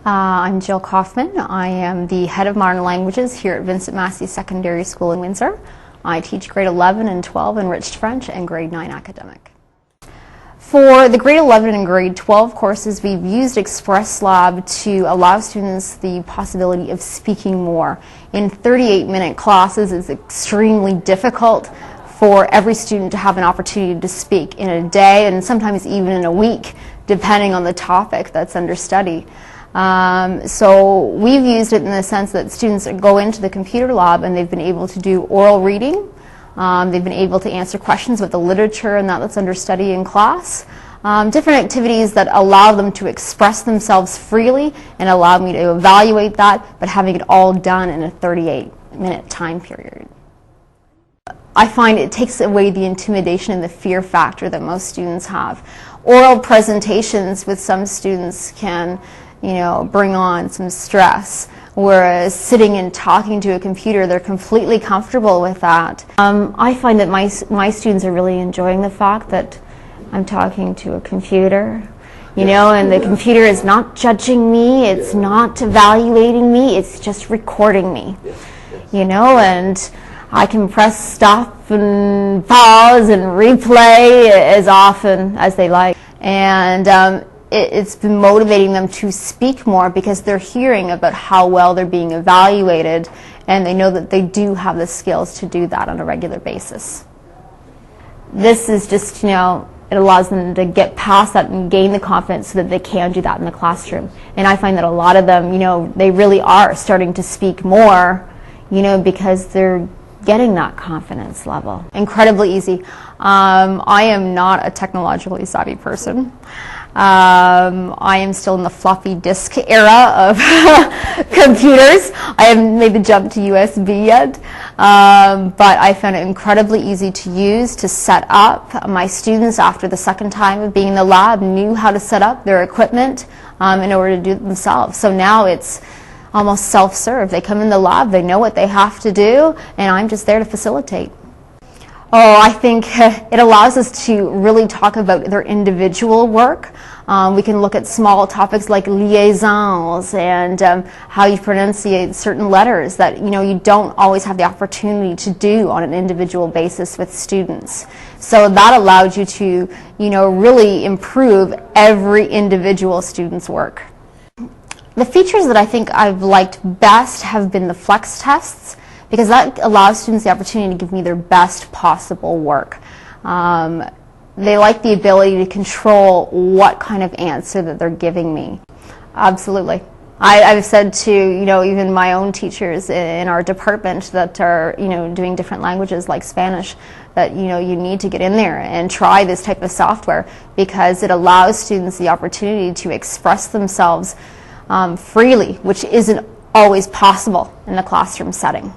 I'm Jill Kaufman. I am the head of modern languages here at Vincent Massey Secondary School in Windsor. I teach grade 11 and 12 enriched French and grade 9 academic. For the grade 11 and grade 12 courses, we've used XpressLab to allow students the possibility of speaking more. In 38-minute classes, it's extremely difficult for every student to have an opportunity to speak in a day and sometimes even in a week, depending on the topic that's under study. So we've used it in the sense that students go into the computer lab and they've been able to do oral reading. They've been able to answer questions with the literature and that's under study in class. Different activities that allow them to express themselves freely and allow me to evaluate that, but having it all done in a 38-minute time period. I find it takes away the intimidation and the fear factor that most students have. Oral presentations with some students can, bring on some stress, whereas sitting and talking to a computer, they're completely comfortable with that. I find that my students are really enjoying the fact that I'm talking to a computer, and the computer is not judging me, it's not evaluating me, it's just recording me, and I can press stop and pause and replay as often as they like. And it's been motivating them to speak more because they're hearing about how well they're being evaluated and they know that they do have the skills to do that on a regular basis. This is just, it allows them to get past that and gain the confidence so that they can do that in the classroom. And I find that a lot of them, they really are starting to speak more, because they're getting that confidence level. Incredibly easy. I am not a technologically savvy person. I am still in the floppy disk era of computers. I haven't made the jump to USB yet, but I found it incredibly easy to use, to set up. My students, after the second time of being in the lab, knew how to set up their equipment in order to do it themselves. So now it's almost self-serve. They come in the lab, they know what they have to do, and I'm just there to facilitate. Oh, I think it allows us to really talk about their individual work. We can look at small topics like liaisons and how you pronunciate certain letters that you don't always have the opportunity to do on an individual basis with students. So that allowed you to really improve every individual student's work. The features that I think I've liked best have been the flex tests, because that allows students the opportunity to give me their best possible work. They like the ability to control what kind of answer that they're giving me. Absolutely. I've said to even my own teachers in our department that are doing different languages like Spanish that you need to get in there and try this type of software because it allows students the opportunity to express themselves freely, which isn't always possible in the classroom setting.